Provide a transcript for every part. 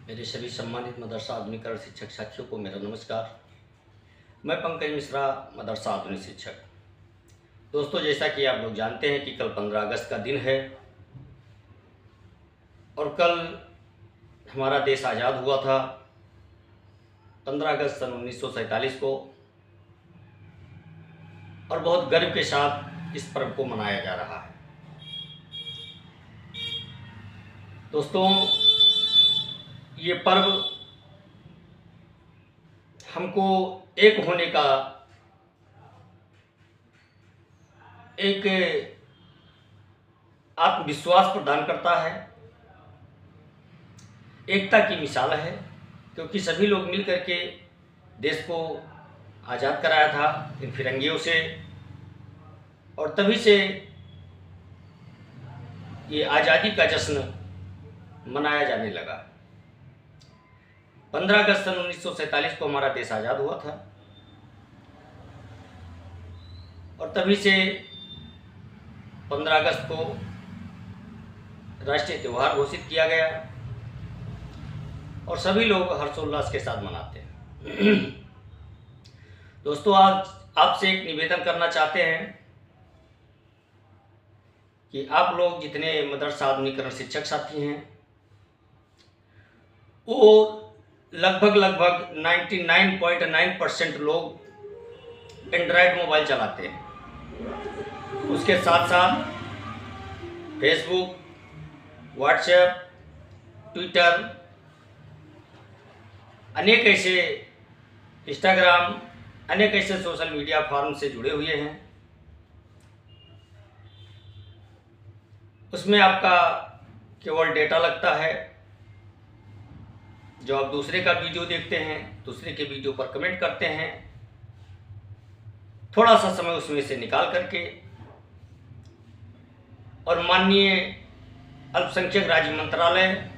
मेरे सभी सम्मानित मदरसा आधुनिकरण शिक्षक साथियों को मेरा नमस्कार। मैं पंकज मिश्रा, मदरसा आधुनिक शिक्षक। दोस्तों, जैसा कि आप लोग जानते हैं कि कल 15 अगस्त का दिन है और कल हमारा देश आज़ाद हुआ था 15 अगस्त सन 1947 को, और बहुत गर्व के साथ इस पर्व को मनाया जा रहा है। दोस्तों, ये पर्व हमको एक होने का एक आत्मविश्वास प्रदान करता है, एकता की मिसाल है, क्योंकि सभी लोग मिल करके देश को आज़ाद कराया था इन फिरंगियों से, और तभी से ये आज़ादी का जश्न मनाया जाने लगा। 15 अगस्त सन 1947 को हमारा देश आज़ाद हुआ था और तभी से 15 अगस्त को राष्ट्रीय त्यौहार घोषित किया गया और सभी लोग हर्षोल्लास के साथ मनाते हैं। दोस्तों, आज आपसे एक निवेदन करना चाहते हैं कि आप लोग जितने मदरसा आधुनिकरण शिक्षक साथी हैं, वो लगभग 99.9% लोग एंड्रॉयड मोबाइल चलाते हैं। उसके साथ साथ फेसबुक, व्हाट्सएप, ट्विटर, अनेक ऐसे इंस्टाग्राम, अनेक ऐसे सोशल मीडिया फॉर्म से जुड़े हुए हैं। उसमें आपका केवल डेटा लगता है, जो आप दूसरे का वीडियो देखते हैं, दूसरे के वीडियो पर कमेंट करते हैं, थोड़ा सा समय उसमें से निकाल करके और माननीय अल्पसंख्यक राज्य मंत्रालय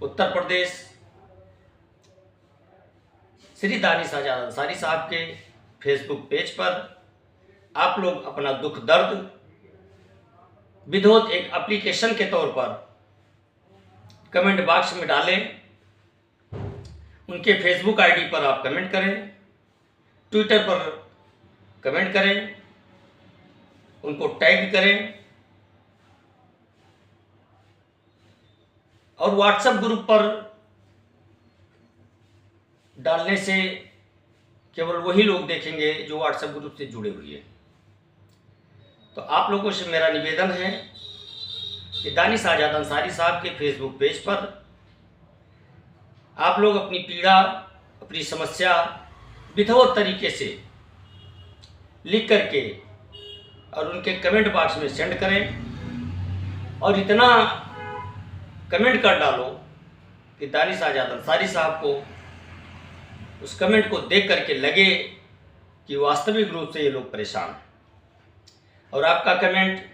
उत्तर प्रदेश श्री दानिश आजाद अंसारी साहब के फेसबुक पेज पर आप लोग अपना दुख दर्द विधोत एक एप्लीकेशन के तौर पर कमेंट बॉक्स में डालें। उनके फेसबुक आईडी पर आप कमेंट करें, ट्विटर पर कमेंट करें, उनको टैग करें और व्हाट्सएप ग्रुप पर डालने से केवल वही लोग देखेंगे जो व्हाट्सएप ग्रुप से जुड़े हुए हैं। तो आप लोगों से मेरा निवेदन है कि दानिश आजाद अंसारी साहब के फेसबुक पेज पर आप लोग अपनी पीड़ा, अपनी समस्या विधिवत तरीके से लिख करके और उनके कमेंट बॉक्स में सेंड करें, और इतना कमेंट कर डालो कि दानिश आजाद अंसारी साहब को उस कमेंट को देख करके लगे कि वास्तविक रूप से ये लोग परेशान हैं। और आपका कमेंट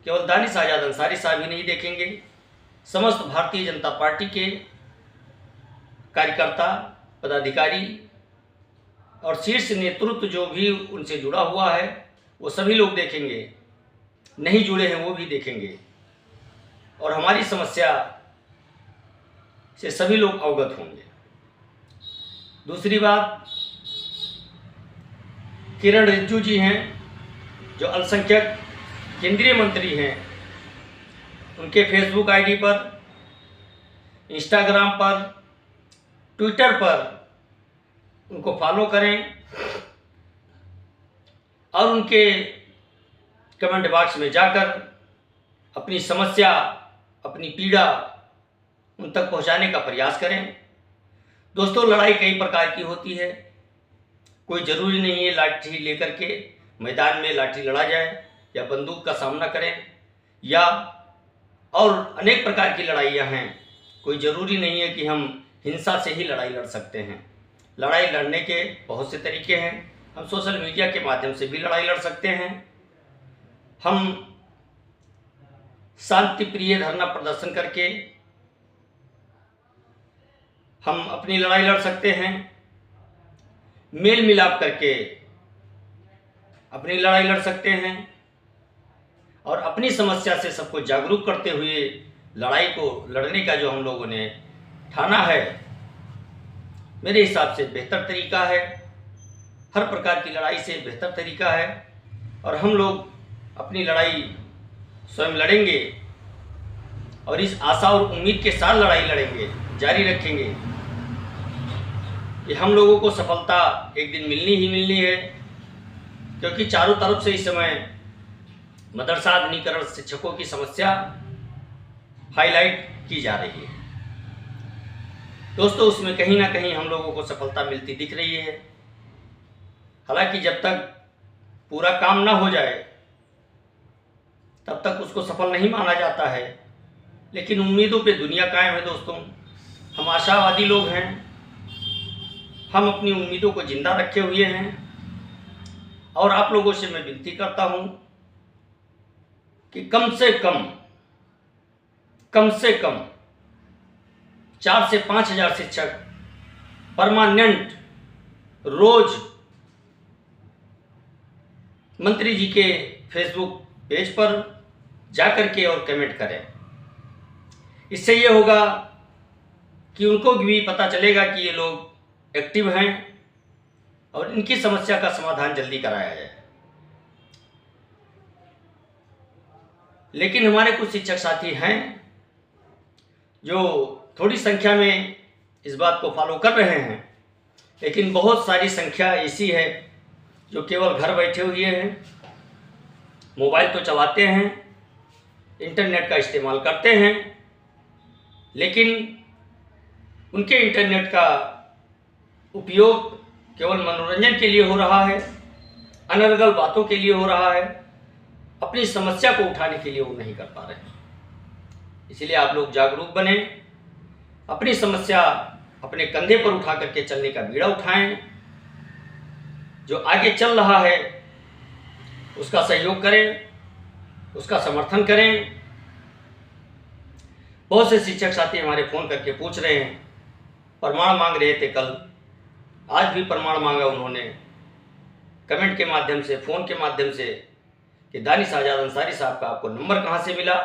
केवल दानिश आजाद अंसारी साहब ही नहीं देखेंगे, समस्त भारतीय जनता पार्टी के कार्यकर्ता, पदाधिकारी और शीर्ष नेतृत्व जो भी उनसे जुड़ा हुआ है वो सभी लोग देखेंगे, नहीं जुड़े हैं वो भी देखेंगे, और हमारी समस्या से सभी लोग अवगत होंगे। दूसरी बात, किरण रिजिजू जी हैं जो अल्पसंख्यक केंद्रीय मंत्री हैं, उनके फेसबुक आईडी पर, इंस्टाग्राम पर, ट्विटर पर उनको फॉलो करें और उनके कमेंट बॉक्स में जाकर अपनी समस्या, अपनी पीड़ा उन तक पहुंचाने का प्रयास करें। दोस्तों, लड़ाई कई प्रकार की होती है, कोई ज़रूरी नहीं है लाठी लेकर के मैदान में लाठी लड़ा जाए या बंदूक का सामना करें, या और अनेक प्रकार की लड़ाइयाँ हैं। कोई ज़रूरी नहीं है कि हम हिंसा से ही लड़ाई लड़ सकते हैं। लड़ाई लड़ने के बहुत से तरीके हैं। हम सोशल मीडिया के माध्यम से भी लड़ाई लड़ सकते हैं। हम शांति प्रिय धरना प्रदर्शन करके हम अपनी लड़ाई लड़ सकते हैं। मेल मिलाप करके अपनी लड़ाई लड़ सकते हैं और अपनी समस्या से सबको जागरूक करते हुए लड़ाई को लड़ने का जो हम लोगों ने ठाना है, मेरे हिसाब से बेहतर तरीका है। हर प्रकार की लड़ाई से बेहतर तरीका है और हम लोग अपनी लड़ाई स्वयं लड़ेंगे और इस आशा और उम्मीद के साथ लड़ाई लड़ेंगे, जारी रखेंगे कि हम लोगों को सफलता एक दिन मिलनी ही मिलनी है, क्योंकि चारों तरफ से इस समय मदरसा आधुनिकीकरण शिक्षकों की समस्या हाईलाइट की जा रही है। दोस्तों, उसमें कहीं ना कहीं हम लोगों को सफलता मिलती दिख रही है। हालांकि जब तक पूरा काम ना हो जाए तब तक उसको सफल नहीं माना जाता है, लेकिन उम्मीदों पे दुनिया कायम है। दोस्तों, हम आशावादी लोग हैं, हम अपनी उम्मीदों को जिंदा रखे हुए हैं और आप लोगों से मैं विनती करता हूं कि कम से कम 4 से 5 हजार शिक्षक परमानेंट रोज मंत्री जी के फेसबुक पेज पर जाकर के और कमेंट करें। इससे ये होगा कि उनको भी पता चलेगा कि ये लोग एक्टिव हैं और इनकी समस्या का समाधान जल्दी कराया जाए। लेकिन हमारे कुछ शिक्षक साथी हैं जो थोड़ी संख्या में इस बात को फॉलो कर रहे हैं, लेकिन बहुत सारी संख्या ऐसी है जो केवल घर बैठे हुए हैं, मोबाइल तो चलाते हैं, इंटरनेट का इस्तेमाल करते हैं, लेकिन उनके इंटरनेट का उपयोग केवल मनोरंजन के लिए हो रहा है, अनर्गल बातों के लिए हो रहा है, अपनी समस्या को उठाने के लिए वो नहीं कर पा रहे हैं। इसलिए आप लोग जागरूक बने, अपनी समस्या अपने कंधे पर उठा करके चलने का बीड़ा उठाएं। जो आगे चल रहा है उसका सहयोग करें, उसका समर्थन करें। बहुत से शिक्षक साथी हमारे फ़ोन करके पूछ रहे हैं, प्रमाण मांग रहे थे कल, आज भी प्रमाण मांगा उन्होंने कमेंट के माध्यम से, फ़ोन के माध्यम से कि दानिश आज़ाद अंसारी साहब का आपको नंबर कहाँ से मिला,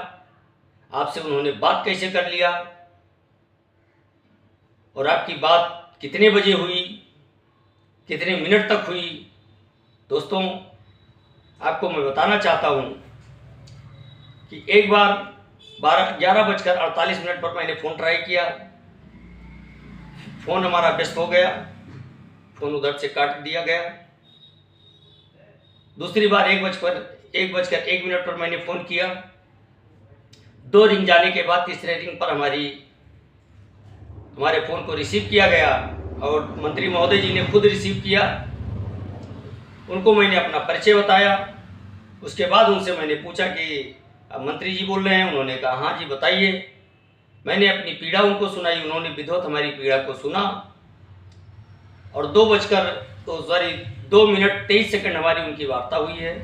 आपसे उन्होंने बात कैसे कर लिया और आपकी बात कितने बजे हुई, कितने मिनट तक हुई। दोस्तों, आपको मैं बताना चाहता हूं कि एक बार 11:48 पर मैंने फ़ोन ट्राई किया, फ़ोन हमारा व्यस्त हो गया, फ़ोन उधर से काट दिया गया। दूसरी बार 1:01 पर मैंने फ़ोन किया, 2 रिंग जाने के बाद तीसरे रिंग पर हमारे फ़ोन को रिसीव किया गया और मंत्री महोदय जी ने खुद रिसीव किया। उनको मैंने अपना परिचय बताया। उसके बाद उनसे मैंने पूछा कि मंत्री जी बोल रहे हैं। उन्होंने कहा हाँ जी बताइए। मैंने अपनी पीड़ा उनको सुनाई, उन्होंने विधिवत हमारी पीड़ा को सुना और 2 मिनट 23 सेकंड हमारी उनकी वार्ता हुई है।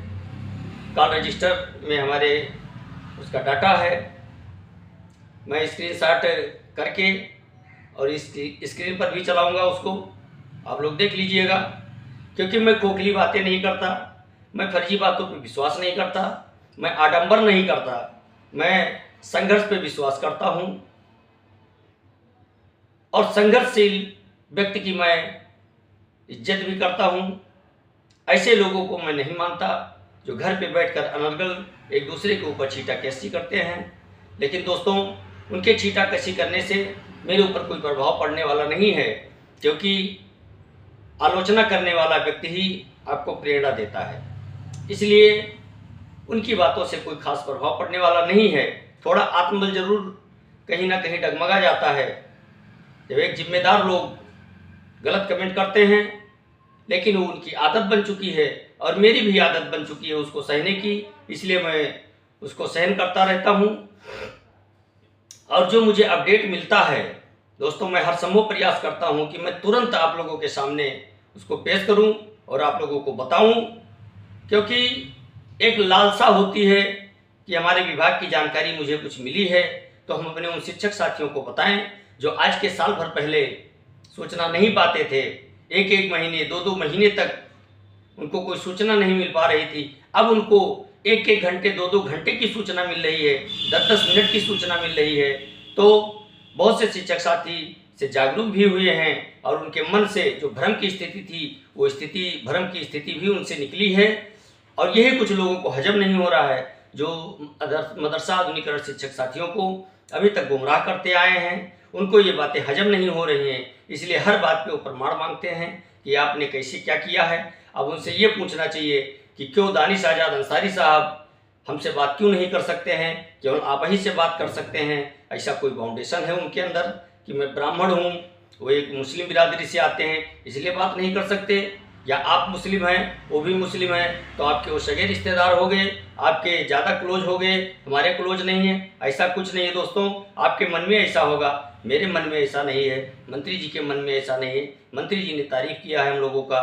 कॉल रजिस्टर में हमारे उसका डाटा है, मैं स्क्रीनशॉट करके और इस स्क्रीन पर भी चलाऊंगा, उसको आप लोग देख लीजिएगा। क्योंकि मैं खोखली बातें नहीं करता, मैं फर्जी बातों पे विश्वास नहीं करता, मैं आडंबर नहीं करता, मैं संघर्ष पे विश्वास करता हूं और संघर्षशील व्यक्ति की मैं इज्जत भी करता हूं। ऐसे लोगों को मैं नहीं मानता जो घर पे बैठकर अनर्गल एक दूसरे के ऊपर छींटाकशी करते हैं। लेकिन दोस्तों, उनके छींटाकशी करने से मेरे ऊपर कोई प्रभाव पड़ने वाला नहीं है, क्योंकि आलोचना करने वाला व्यक्ति ही आपको प्रेरणा देता है। इसलिए उनकी बातों से कोई खास प्रभाव पड़ने वाला नहीं है। थोड़ा आत्मबल जरूर कहीं ना कहीं डगमगा जाता है जब एक जिम्मेदार लोग गलत कमेंट करते हैं, लेकिन वो उनकी आदत बन चुकी है और मेरी भी आदत बन चुकी है उसको सहने की। इसलिए मैं उसको सहन करता रहता हूँ और जो मुझे अपडेट मिलता है दोस्तों, मैं हर संभव प्रयास करता हूँ कि मैं तुरंत आप लोगों के सामने उसको पेश करूँ और आप लोगों को बताऊँ, क्योंकि एक लालसा होती है कि हमारे विभाग की जानकारी मुझे कुछ मिली है तो हम अपने उन शिक्षक साथियों को बताएं जो आज के साल भर पहले सूचना नहीं पाते थे। 1-1 महीने 2-2 महीने तक उनको कोई सूचना नहीं मिल पा रही थी। अब उनको एक एक घंटे 2-2 घंटे की सूचना मिल रही है, 10-10 मिनट की सूचना मिल रही है। तो बहुत से शिक्षक साथी से जागरूक भी हुए हैं और उनके मन से जो भ्रम की स्थिति थी वो भ्रम की स्थिति भी उनसे निकली है। और यही कुछ लोगों को हजम नहीं हो रहा है, जो मदरसा आधुनिकरण शिक्षक साथियों को अभी तक गुमराह करते आए हैं, उनको ये बातें हजम नहीं हो रही हैं, इसलिए हर बात पे वो प्रमाण मांगते हैं कि आपने कैसे क्या किया है। अब उनसे ये पूछना चाहिए कि क्यों दानिश आज़ाद अंसारी साहब हमसे बात क्यों नहीं कर सकते हैं, केवल आप ही से बात कर सकते हैं। ऐसा कोई फाउंडेशन है उनके अंदर कि मैं ब्राह्मण हूँ, वो एक मुस्लिम बिरादरी से आते हैं इसलिए बात नहीं कर सकते, या आप मुस्लिम हैं वो भी मुस्लिम हैं तो आपके वो सगे रिश्तेदार हो गए, आपके ज़्यादा क्लोज हो गए, हमारे क्लोज नहीं है। ऐसा कुछ नहीं है दोस्तों, आपके मन में ऐसा होगा, मेरे मन में ऐसा नहीं है, मंत्री जी के मन में ऐसा नहीं है। मंत्री जी ने तारीफ़ किया है हम लोगों का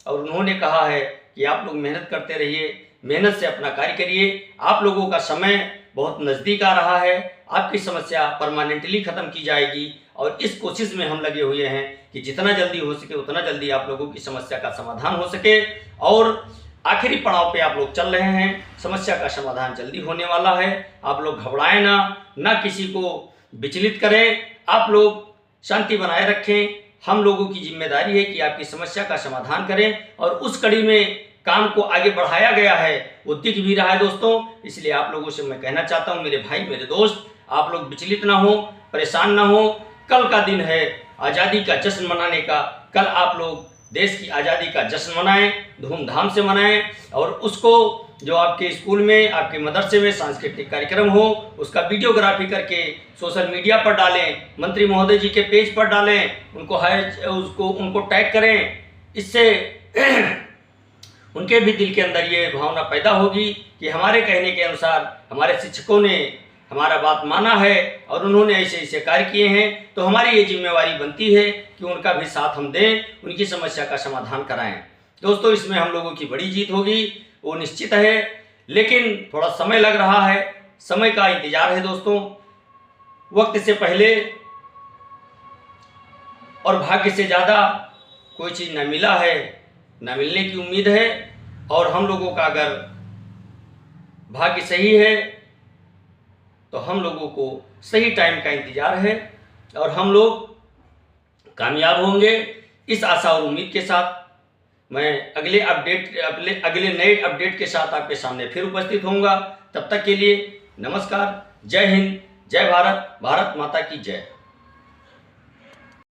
और उन्होंने कहा है कि आप लोग मेहनत करते रहिए, मेहनत से अपना कार्य करिए, आप लोगों का समय बहुत नज़दीक आ रहा है, आपकी समस्या परमानेंटली ख़त्म की जाएगी। और इस कोशिश में हम लगे हुए हैं कि जितना जल्दी हो सके उतना जल्दी आप लोगों की समस्या का समाधान हो सके। और आखिरी पड़ाव पे आप लोग चल रहे हैं, समस्या का समाधान जल्दी होने वाला है। आप लोग घबराएं ना किसी को विचलित करें, आप लोग शांति बनाए रखें। हम लोगों की जिम्मेदारी है कि आपकी समस्या का समाधान करें और उस कड़ी में काम को आगे बढ़ाया गया है, वो दिख भी रहा है दोस्तों। इसलिए आप लोगों से मैं कहना चाहता हूँ, मेरे भाई मेरे दोस्त, आप लोग विचलित ना हो, परेशान ना हो। कल का दिन है आज़ादी का जश्न मनाने का, कल आप लोग देश की आज़ादी का जश्न मनाएं, धूमधाम से मनाएं और उसको जो आपके स्कूल में, आपके मदरसे में सांस्कृतिक कार्यक्रम हो उसका वीडियोग्राफी करके सोशल मीडिया पर डालें, मंत्री महोदय जी के पेज पर डालें, उनको टैग करें। इससे उनके भी दिल के अंदर ये भावना पैदा होगी कि हमारे कहने के अनुसार हमारे शिक्षकों ने हमारा बात माना है और उन्होंने ऐसे ऐसे कार्य किए हैं, तो हमारी ये जिम्मेवारी बनती है कि उनका भी साथ हम दें, उनकी समस्या का समाधान कराएं। दोस्तों, इसमें हम लोगों की बड़ी जीत होगी, वो निश्चित है, लेकिन थोड़ा समय लग रहा है, समय का इंतजार है दोस्तों। वक्त से पहले और भाग्य से ज़्यादा कोई चीज़ न मिला है, न मिलने की उम्मीद है। और हम लोगों का अगर भाग्य सही है तो हम लोगों को सही टाइम का इंतज़ार है और हम लोग कामयाब होंगे। इस आशा और उम्मीद के साथ मैं अगले नए अपडेट के साथ आपके सामने फिर उपस्थित होऊंगा। तब तक के लिए नमस्कार, जय हिंद, जय भारत, भारत माता की जय।